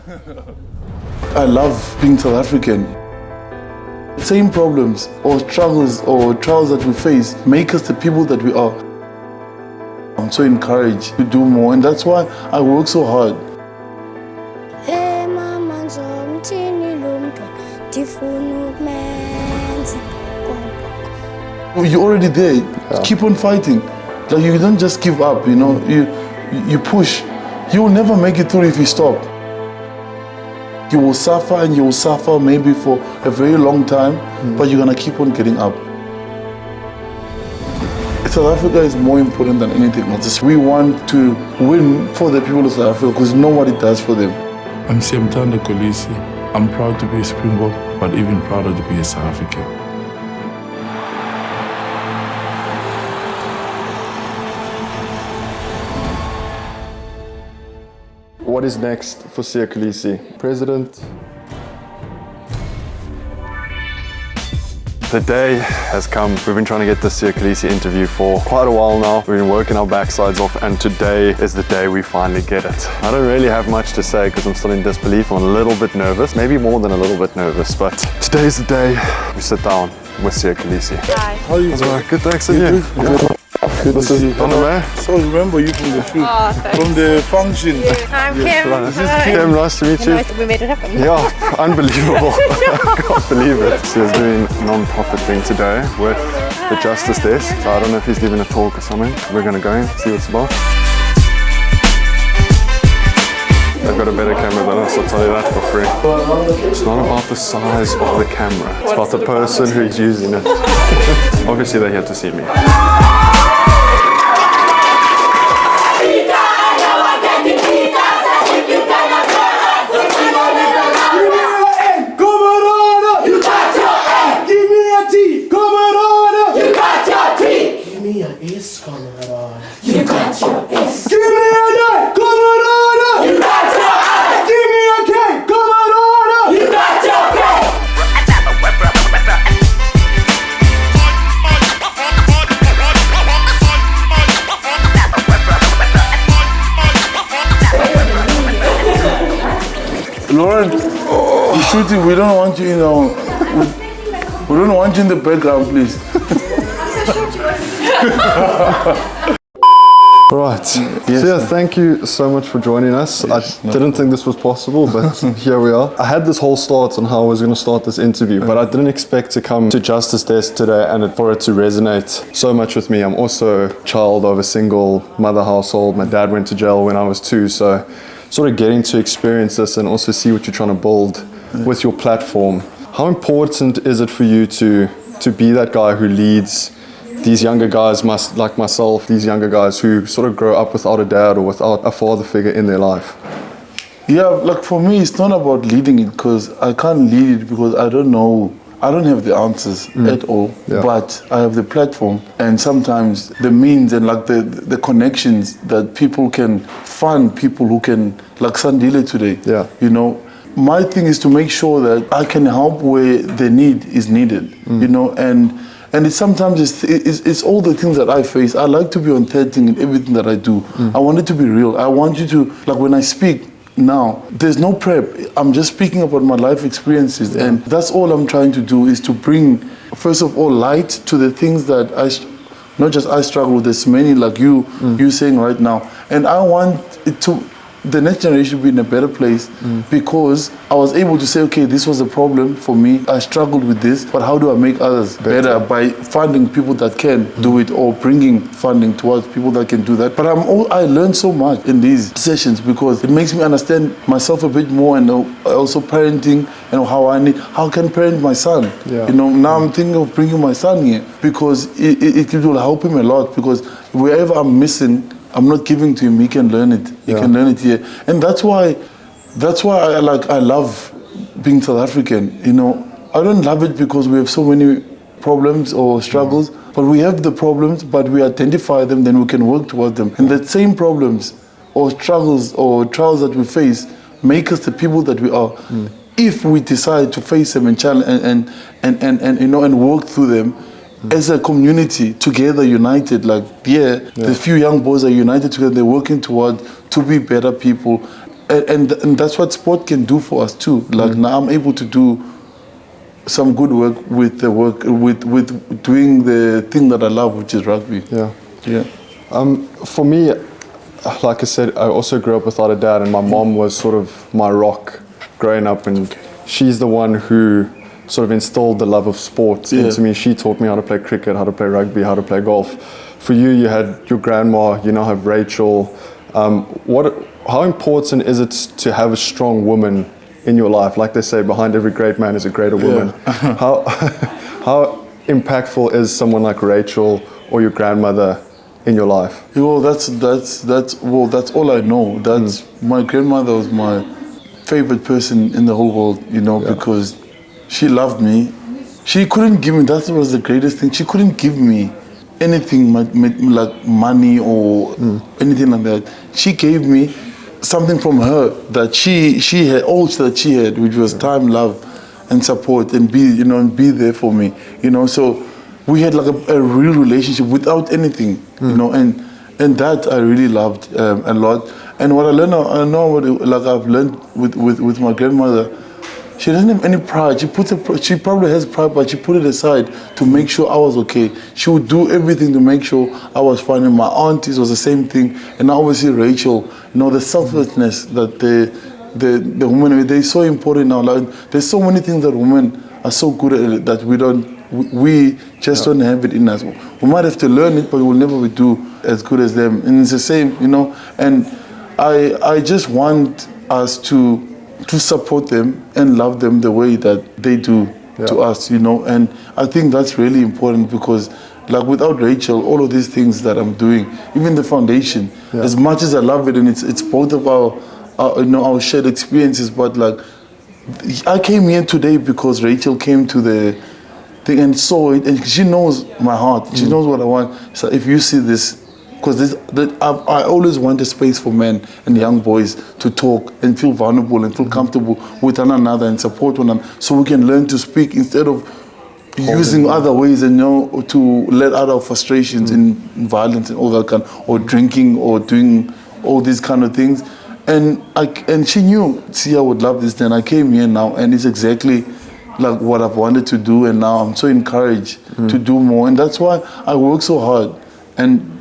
I love being South African. Same problems or struggles or trials that we face make us the people that we are. I'm so encouraged to do more, and that's why I work so hard. You're already there. Yeah. Keep on fighting. Like, you don't just give up, you know. You push. You will never make it through if you stop. You will suffer, and you will suffer maybe for a very long time, but you're gonna keep on getting up. South Africa is more important than anything else. We want to win for the people of South Africa because nobody does for them. I'm Kolisi. I'm proud to be a Springbok, but even prouder to be a South African. What is next for Kolisi? President? The day has come. We've been trying to get this Kolisi interview for quite a while now. We've been working our backsides off, and today is the day we finally get it. I don't really have much to say because I'm still in disbelief. I'm a little bit nervous, maybe more than a little bit nervous, but today is the day we sit down with Kolisi. Hi. How are you? Good, thanks, and you? This is Donna. So remember you from the shoot, from the function. Yeah. I'm Kim. This is Kim, nice to meet you. Nice that we made it happen. Yeah, unbelievable. I can't believe it. So he's doing a non-profit thing today with the Justice Desk. So I don't know if he's giving a talk or something. We're going to go in, see what it's about. They've got a better camera than us, I'll tell you that for free. It's not about the size of the camera. It's about the person who's using it. Obviously they're here to see me. Lauren, you're shooting. We don't want you, we don't want you in the background, please. Right. Yes, so yeah, thank you so much for joining us. Yes, I didn't think this was possible, but here we are. I had this whole start on how I was going to start this interview, but I didn't expect to come to Justice Desk today and for it to resonate so much with me. I'm also a child of a single mother household. My dad went to jail when I was 2, so sort of getting to experience this and also see what you're trying to build with your platform. How important is it for you to be that guy who leads these younger guys like myself, these younger guys who sort of grow up without a dad or without a father figure in their life? Yeah, like for me, it's not about leading it because I can't lead it because I don't know. I don't have the answers at all, but I have the platform and sometimes the means and like the connections that people can fund people who can, like Sandile today. Yeah. You know, my thing is to make sure that I can help where the need is needed, you know, and it's sometimes it's all the things that I face. I like to be authentic in everything that I do. I want it to be real. I want you to, like when I speak now, there's no prep. I'm just speaking about my life experiences, and that's all I'm trying to do is to bring, first of all, light to the things that not just I struggle with, there's many like you saying right now. And I want it to, the next generation to be in a better place because I was able to say, okay, this was a problem for me. I struggled with this, but how do I make others better by funding people that can do it or bringing funding towards people that can do that. But I learned so much in these sessions because it makes me understand myself a bit more and also parenting and how can I parent my son. Yeah. You know, now I'm thinking of bringing my son here because it will help him a lot because wherever I'm missing, I'm not giving to him. He can learn it. He can learn it here, and that's why I love being South African. You know, I don't love it because we have so many problems or struggles, but we have the problems, but we identify them, then we can work towards them. And the same problems or struggles or trials that we face make us the people that we are. If we decide to face them and challenge and work through them. As a community, together, united, the few young boys are united together, they're working toward to be better people. and that's what sport can do for us too. Like now I'm able to do some good work with doing the thing that I love, which is rugby. Yeah. For me, like I said, I also grew up without a dad, and my mom was sort of my rock growing up, and she's the one who sort of installed the love of sports into me. She taught me how to play cricket, how to play rugby, how to play golf. For you, you had your grandma, you now have Rachel. How important is it to have a strong woman in your life? Like they say, behind every great man is a greater woman. How impactful is someone like Rachel or your grandmother in your life? Well, that's all I know. That's my grandmother was my favorite person in the whole world, because she loved me. She couldn't give me, that was the greatest thing. She couldn't give me anything like money or anything like that. She gave me something from her that she had, all that she had, which was time, love, and support, and be there for me. So we had like a real relationship without anything, and that I really loved a lot. And what I learned, I've learned with my grandmother, she doesn't have any pride. She probably has pride, but she put it aside to make sure I was okay. She would do everything to make sure I was fine. And my aunties was the same thing. And obviously Rachel, the selflessness that the women, they're so important now. Like, there's so many things that women are so good at that we just don't have it in us. We might have to learn it, but we'll never do as good as them. And it's the same, And I just want us to support them and love them the way that they do to us, And I think that's really important because, like, without Rachel, all of these things that I'm doing, even the foundation, as much as I love it, and it's both of our shared experiences, but like, I came here today because Rachel came to the thing and saw it, and she knows my heart. She knows what I want. So if you see this, because I always want a space for men and young boys to talk and feel vulnerable and feel comfortable with one another and support one another, so we can learn to speak instead of using other ways and to let out our frustrations in violence and all that kind, or drinking or doing all these kind of things. And she knew Sia would love this. Then I came here now, and it's exactly like what I've wanted to do, and now I'm so encouraged to do more, and that's why I work so hard and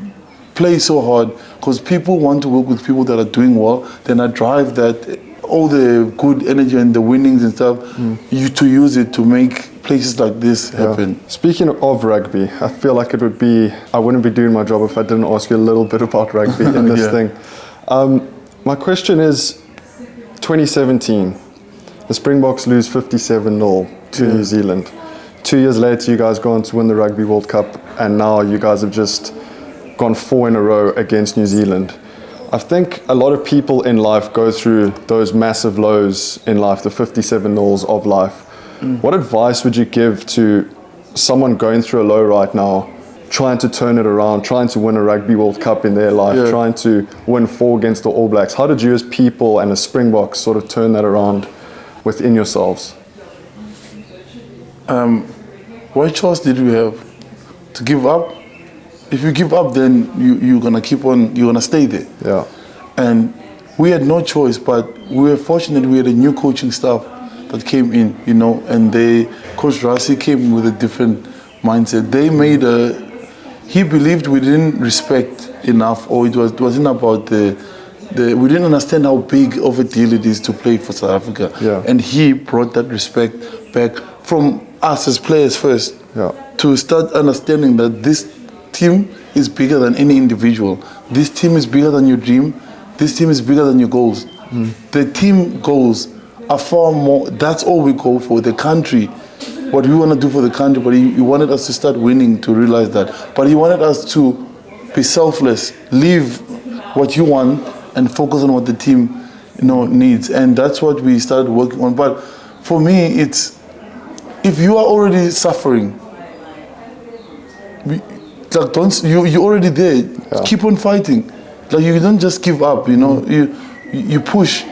play so hard, because people want to work with people that are doing well. Then I drive that, all the good energy and the winnings and stuff, to use it to make places like this happen. Speaking of rugby, I feel like I wouldn't be doing my job if I didn't ask you a little bit about rugby in this thing. My question is, 2017, the Springboks lose 57-0 to New Zealand. 2 years later, you guys go on to win the Rugby World Cup, and now you guys have just gone 4 in a row against New Zealand. I think a lot of people in life go through those massive lows in life, the 57 0s of life. What advice would you give to someone going through a low right now, trying to turn it around, trying to win a Rugby World Cup in their life, trying to win 4 against the All Blacks? How did you as people and as Springboks sort of turn that around within yourselves? What choice did we have? To give up? If you give up, then you're gonna keep on. You're gonna stay there. Yeah. And we had no choice, but we were fortunate. We had a new coaching staff that came in, and Coach Rassi came with a different mindset. He believed we didn't respect enough, or it wasn't about we didn't understand how big of a deal it is to play for South Africa. Yeah. And he brought that respect back from us as players first, to start understanding that this team is bigger than any individual. This team is bigger than your dream. This team is bigger than your goals. The team goals are far more. That's all we go for. The country, what we want to do for the country. But he wanted us to start winning to realize that. But he wanted us to be selfless, leave what you want, and focus on what the team, needs. And that's what we started working on. But for me, it's, if you are already suffering, you're already there. Keep on fighting. Like, you don't just give up. You push.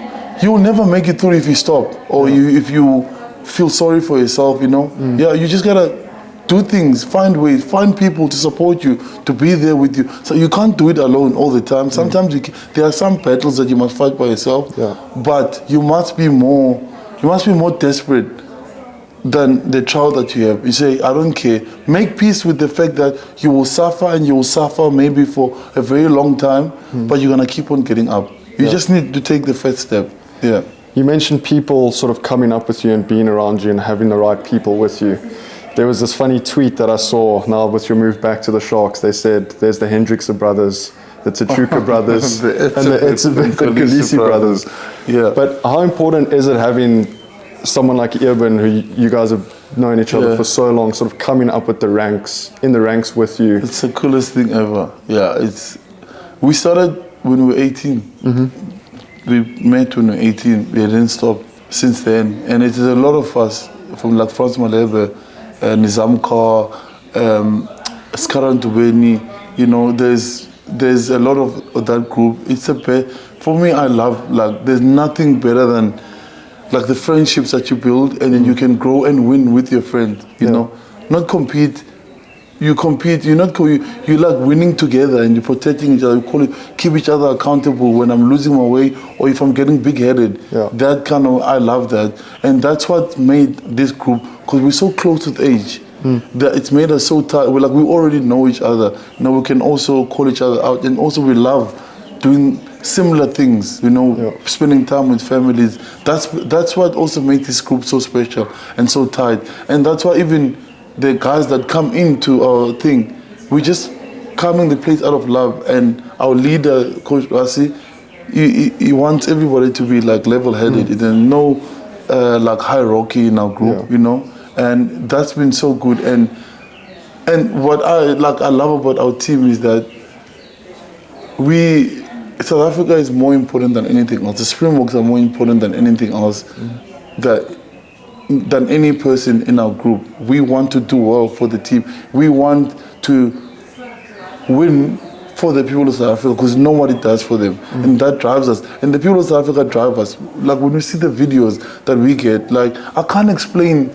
You will never make it through if you stop, or if you feel sorry for yourself. You just gotta do things, find ways, find people to support you, to be there with you. So you can't do it alone all the time. Sometimes there are some battles that you must fight by yourself, but you must be more desperate than the child that you have. You say, I don't care. Make peace with the fact that you will suffer, and you will suffer maybe for a very long time, but you're gonna keep on getting up. You just need to take the first step. Yeah. You mentioned people sort of coming up with you and being around you and having the right people with you. There was this funny tweet that I saw now with your move back to the Sharks. They said, there's the Hendrickse brothers, the Tachuka brothers, and the Kolisi brothers. Yeah. But how important is it having someone like Eben, who you guys have known each other for so long, sort of coming up with in the ranks with you? It's the coolest thing ever. Yeah, we started when we were 18. We met when we were 18. We didn't stop since then. And it is a lot of us, from like Frans Malebe, Nizam Kar, Skaran Tubeni, you know, there's a lot of that group. It's for me, I love, like, there's nothing better than like the friendships that you build, and then you can grow and win with your friends, you know, not compete. You compete, you like winning together, and you're protecting each other. Keep each other accountable when I'm losing my way, or if I'm getting big-headed. That kind of, I love that. And that's what made this group, because we're so close with age, that it's made us so tight. We already know each other. You know, we can also call each other out, and also we love doing similar things, you know, spending time with families. That's what also makes this group so special and so tight. And that's why even the guys that come into our thing, we just coming the place out of love. And our leader, Coach Rasi, he wants everybody to be like level-headed. There's no like hierarchy in our group, you know. And that's been so good. And what I love about our team is that South Africa is more important than anything else. The Springboks are more important than anything else. Than any person in our group. We want to do well for the team. We want to win for the people of South Africa, because nobody does for them. And that drives us. And the people of South Africa drive us. Like when we see the videos that we get, like I can't explain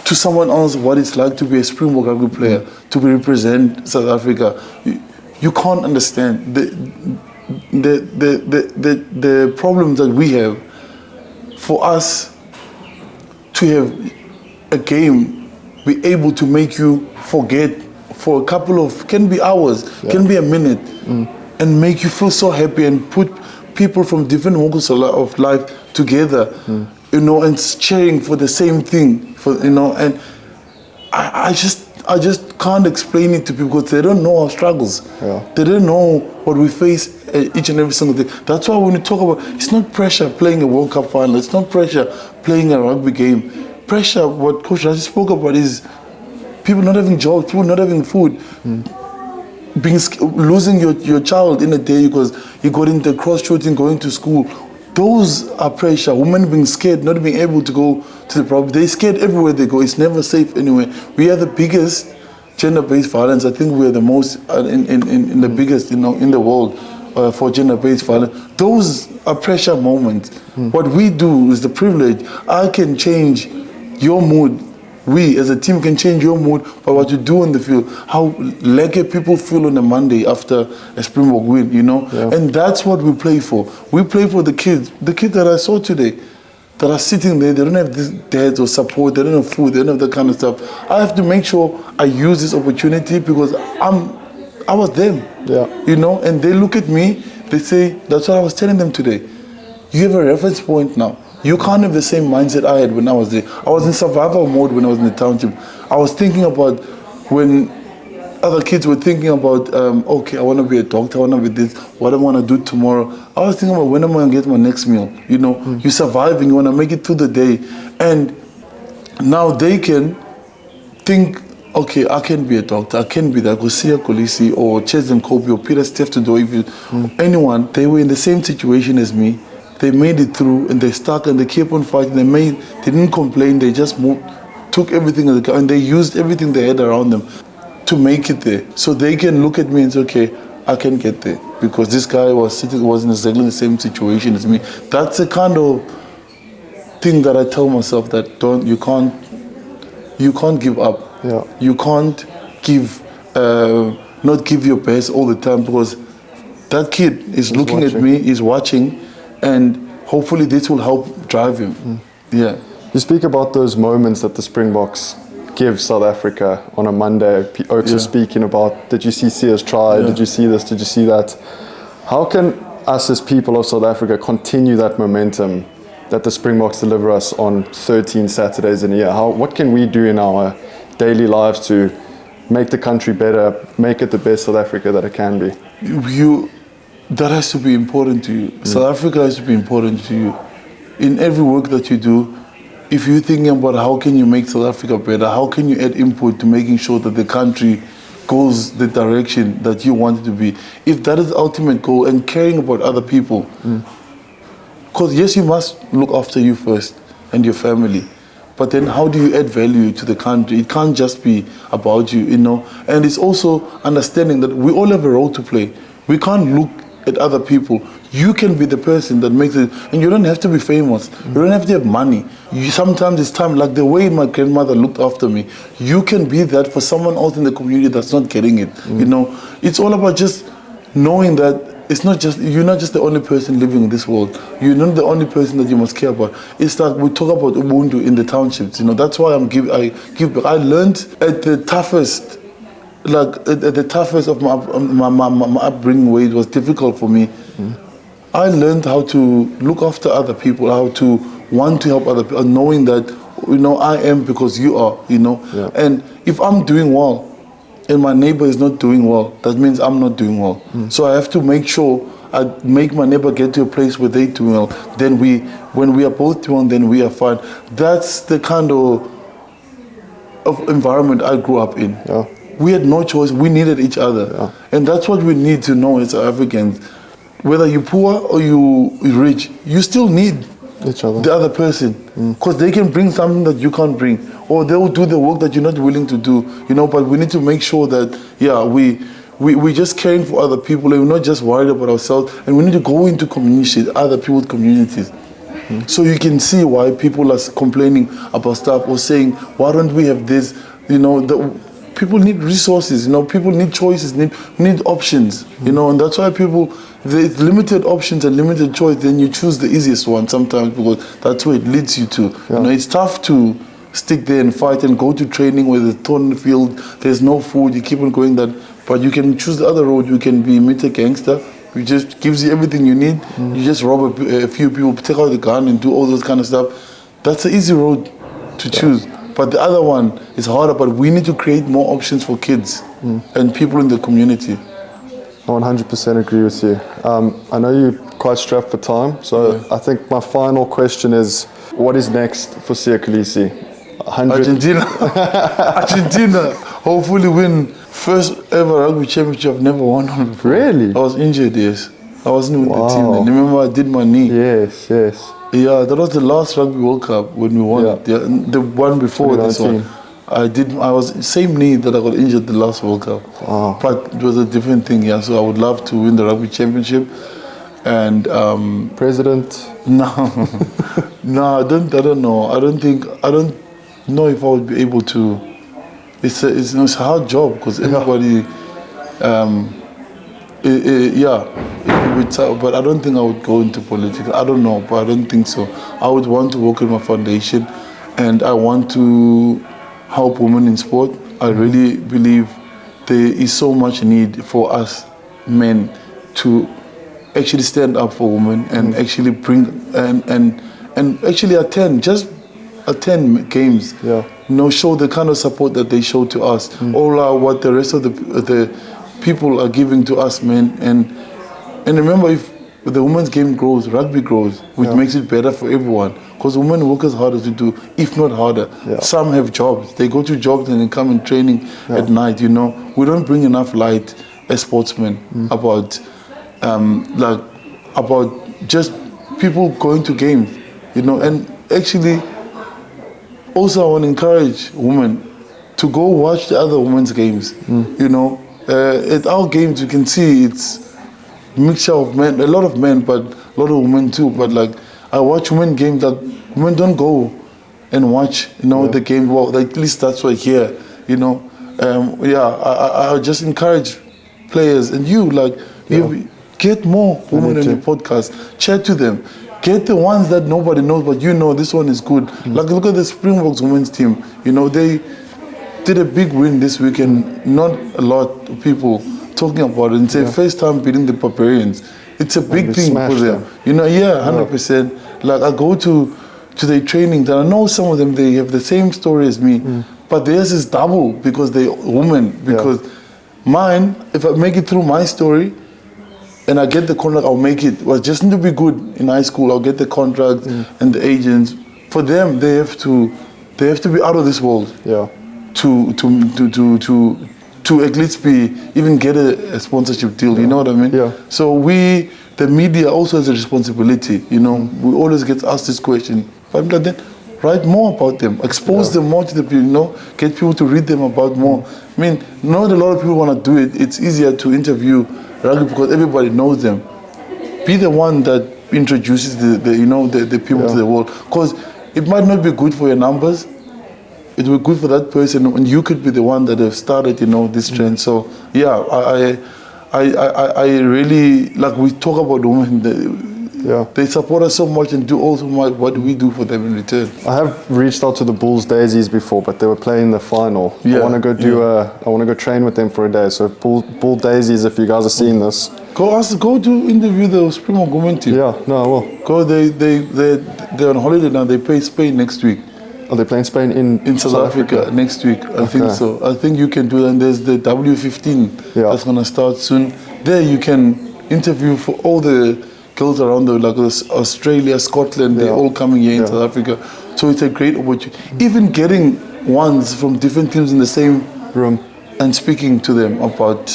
to someone else what it's like to be a Springbok rugby player, to represent South Africa. You can't understand the problems that we have. For us to have a game be able to make you forget for a couple of, can be hours, can be a minute, and make you feel so happy, and put people from different walks of life together, you know, and cheering for the same thing, you know. And I just can't explain it to people, because they don't know our struggles. They don't know what we face each and every single day. That's why when we talk about, it's not pressure playing a World Cup final, it's not pressure playing a rugby game. Pressure, what Coach Raji spoke about, is people not having jobs, people not having food, losing your child in a day because you got into cross-shooting, going to school. Those are pressure. Women being scared, not being able to go to the property. They're scared everywhere they go. It's never safe anywhere. We are the biggest gender-based violence. I think we're the most, in the biggest, you know, in the world for gender-based violence. Those are pressure moments. What we do is the privilege. I can change your mood. We as a team can change your mood by what you do on the field. How lucky people feel on a Monday after a Springbok win, you know? And that's what we play for. We play for the kids that I saw today, that are sitting there. They don't have this dads or support. They don't have food. They don't have that kind of stuff. I have to make sure I use this opportunity, because I was them, you know? And they look at me, they say, that's what I was telling them today. You have a reference point now. You can't have the same mindset I had when I was there. I was in survival mode when I was in the township. I was thinking about when other kids were thinking about, okay, I want to be a doctor, I want to be this, what I want to do tomorrow. I was thinking about, when am I going to get my next meal? You know, you're surviving, you want to make it through the day. And now they can think, okay, I can be a doctor, I can be that. Kolisi or Chesden Kobe or Peter Steph, anyone, they were in the same situation as me. They made it through, and they stuck, and they kept on fighting. They didn't complain. They just moved, took everything, and they used everything they had around them to make it there. So they can look at me and say, okay, I can get there, because this guy was in exactly the same situation as me. That's the kind of thing that I tell myself, that you can't give up. Yeah. You can't not give your best all the time, because that kid is looking at me, is watching, and hopefully this will help drive him. Yeah. You speak about those moments that the Springboks give South Africa on a Monday. Oaks are speaking about, did you see Sia's try? Did you see this? Did you see that? How can us as people of South Africa continue that momentum that the Springboks deliver us on 13 Saturdays in a year? What can we do in our daily lives to make the country better, make it the best South Africa that it can be? That has to be important to you. South Africa has to be important to you. In every work that you do, if you're thinking about how can you make South Africa better, how can you add input to making sure that the country goes the direction that you want it to be, if that is the ultimate goal, and caring about other people, because yes, you must look after you first and your family, but then how do you add value to the country? It can't just be about you, and it's also understanding that we all have a role to play. We can't look at other people. You can be the person that makes it, and you don't have to be famous. You don't have to have money. Sometimes it's time, like the way my grandmother looked after me. You can be that for someone else in the community that's not getting it. It's all about just knowing that you're not just the only person living in this world. You're not the only person that you must care about. It's like we talk about Ubuntu in the townships. That's why I give back. I learned at the toughest. At the toughest of my upbringing, where it was difficult for me, I learned how to look after other people, how to want to help other people, knowing that, I am because you are, And if I'm doing well and my neighbor is not doing well, that means I'm not doing well. So I have to make sure I make my neighbor get to a place where they're doing well. Then when we are both doing well, then we are fine. That's the kind of environment I grew up in. Yeah. We had no choice. We needed each other. And that's what we need to know as Africans. Whether you're poor or you're rich, you still need each other. The other person. Because they can bring something that you can't bring. Or they will do the work that you're not willing to do. But we need to make sure that, we're just caring for other people, and we're not just worried about ourselves. And we need to go into other people's communities. So you can see why people are complaining about stuff or saying, why don't we have this? People need resources, people need choices, need options, and that's why there's limited options and limited choice, then you choose the easiest one sometimes, because that's where it leads you to. It's tough to stick there and fight and go to training where there's torn in the field, there's no food, you keep on going that, but you can choose the other road. You can meet a gangster, who just gives you everything you need, you just rob a few people, take out the gun and do all those kind of stuff. That's the easy road to choose. But the other one is harder, but we need to create more options for kids and people in the community. I 100% agree with you. I know you're quite strapped for time, so I think my final question is, what is next for Siya Kolisi? Argentina. Argentina. Hopefully win first ever rugby championship. I've never won one before. Really? I was injured, yes. I wasn't with the team then. Remember, I did my knee. Yes. Yeah, that was the last Rugby World Cup when we won it. Yeah, the one before this one. I was same knee that I got injured the last World Cup. But it was a different thing, so I would love to win the Rugby Championship. And President? No, I don't know. I don't know if I would be able to. It's a hard job, because everybody but I don't think I would go into politics. I don't know, but I don't think so. I would want to work in my foundation, and I want to help women in sport. I really believe there is so much need for us men to actually stand up for women and actually bring and actually attend games. Show the kind of support that they show to us. All what the rest of the people are giving to us, men. And remember, if the women's game grows, rugby grows, which makes it better for everyone. Because women work as hard as we do, if not harder. Some have jobs. They go to jobs and then come in training at night. We don't bring enough light as sportsmen about just people going to games. And actually, also I want to encourage women to go watch the other women's games. At our games, you can see it's mixture of men, a lot of men, but a lot of women too. But I watch women games that women don't go and watch, the game. Well, at least that's what I hear. you know. I just encourage players and you, like, you get more women on your podcast, chat to them. Get the ones that nobody knows, but you know this one is good. Like, look at the Springboks women's team. You know, they did a big win this week, and not a lot of people talking about it and say first time beating the Barbarians. It's a big thing for them. You know, 100%. Like, I go to their trainings, and I know some of them, they have the same story as me, but theirs is double because they're women. Because mine, if I make it through my story and I get the contract, I'll make it. Well, just need to be good in high school. I'll get the contract and the agents. For them, they have to be out of this world. To at least even get a sponsorship deal. You know what I mean? So the media also has a responsibility. You know, we always get asked this question. But then, write more about them, expose them more to the people. You know, get people to read them about more. I mean, not a lot of people want to do it. It's easier to interview rugby because everybody knows them. Be the one that introduces the people to the world. Because it might not be good for your numbers. It will be good for that person, and you could be the one that have started, you know, this trend. So I really, like, we talk about women. They support us so much and do also much what we do for them in return. I have reached out to the Bulls Daisies before, but they were playing the final. I want to go I want to go train with them for a day. So Bull Daisies, if you guys are seeing this, go to interview the Springbok women team. I will. Go. They're on holiday now. They play Spain next week. Are they playing Spain in South Africa next week? I think so. I think you can do that. And there's the W15 that's going to start soon. There you can interview for all the girls around like Australia, Scotland. They're all coming here in South Africa. So it's a great opportunity. Even getting ones from different teams in the same room and speaking to them about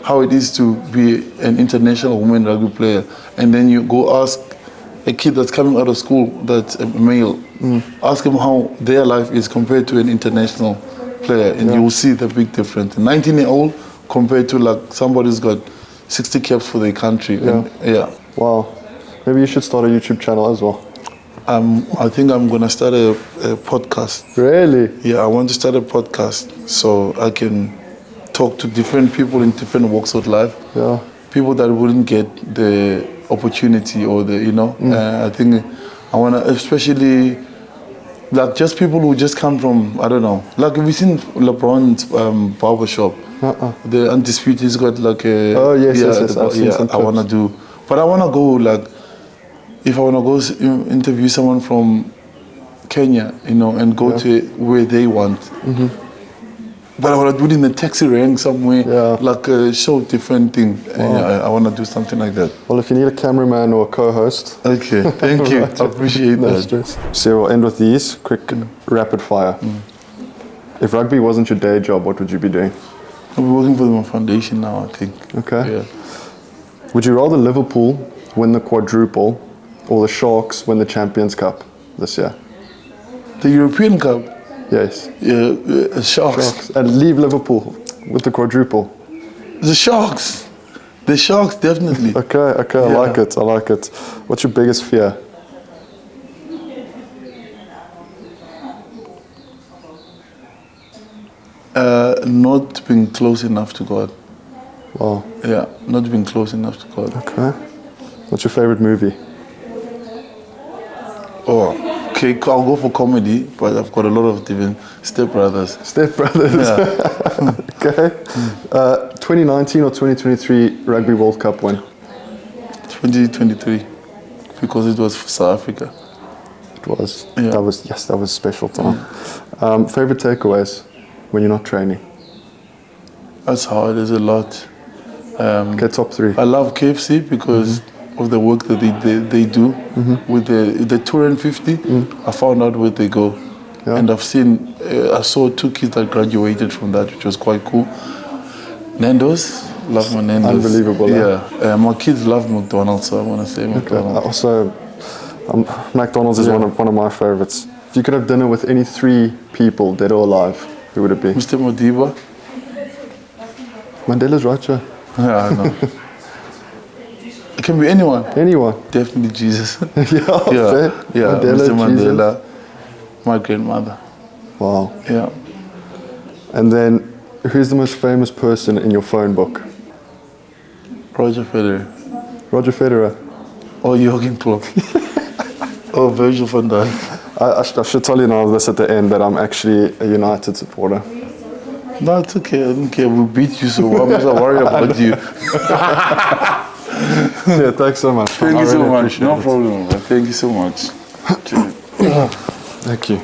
how it is to be an international women rugby player. And then you go ask a kid that's coming out of school that's a male, ask him how their life is compared to an international player, and you will see the big difference. A 19-year-old compared to like somebody who's got 60 caps for their country. Wow. Maybe you should start a YouTube channel as well. I think I'm going to start a podcast. Really? Yeah, I want to start a podcast so I can talk to different people in different walks of life. People that wouldn't get the opportunity or I think I want to, especially like just people who just come from, I don't know, like we've seen LeBron's barbershop. The Undisputed, he's got like a... Oh, yes. I've seen some I want to do, but I want to go like, if I want to go interview someone from Kenya, and go to where they want. But I want to do it in the taxi rank somewhere, like show different thing. I want to do something like that. Well, if you need a cameraman or a co-host. Okay, thank you. I appreciate that. Stress. So we'll end with these, quick rapid fire. If rugby wasn't your day job, what would you be doing? I'll be working for my foundation now, I think. Okay. Yeah. Would you rather Liverpool win the quadruple or the Sharks win the Champions Cup this year? The European Cup? Yes. Yeah, Sharks. And leave Liverpool with the quadruple. The Sharks. The Sharks, definitely. Okay, I like it. What's your biggest fear? Not being close enough to God. Wow. Yeah, not being close enough to God. Okay. What's your favorite movie? Okay, I'll go for comedy, but I've got a lot of different Step Brothers. Step Brothers. Yeah. Okay. 2019 or 2023 Rugby World Cup win? 2023, because it was for South Africa. It was. Yeah. That was a special time. Favorite takeaways when you're not training? That's hard. There's a lot. Okay, top 3. I love KFC because of the work that they do with the 250. I found out where they go, and I saw 2 kids that graduated from that, which was quite cool. Nando's, love my Nando's. Unbelievable. Yeah, my kids love McDonald's, so I want to say McDonald's. Also, McDonald's is one of my favorites. If you could have dinner with any 3 people, dead or alive, who would it be? Mr. Modiba. Mandela's right, yeah. Yeah, I know. It can be anyone. Anyone. Definitely Jesus. Fair. Mr. Mandela, my grandmother. Wow. Yeah. And then, who's the most famous person in your phone book? Roger Federer. Roger Federer. Or Jürgen Klopp. Or Virgil van Dijk. I should tell you now this at the end that I'm actually a United supporter. No, it's okay. I don't care. We beat you, so why must I worry about you? Yeah, thanks so much. Thank you so really much. appreciate No it. problem. Man. Thank you so much. Thank you.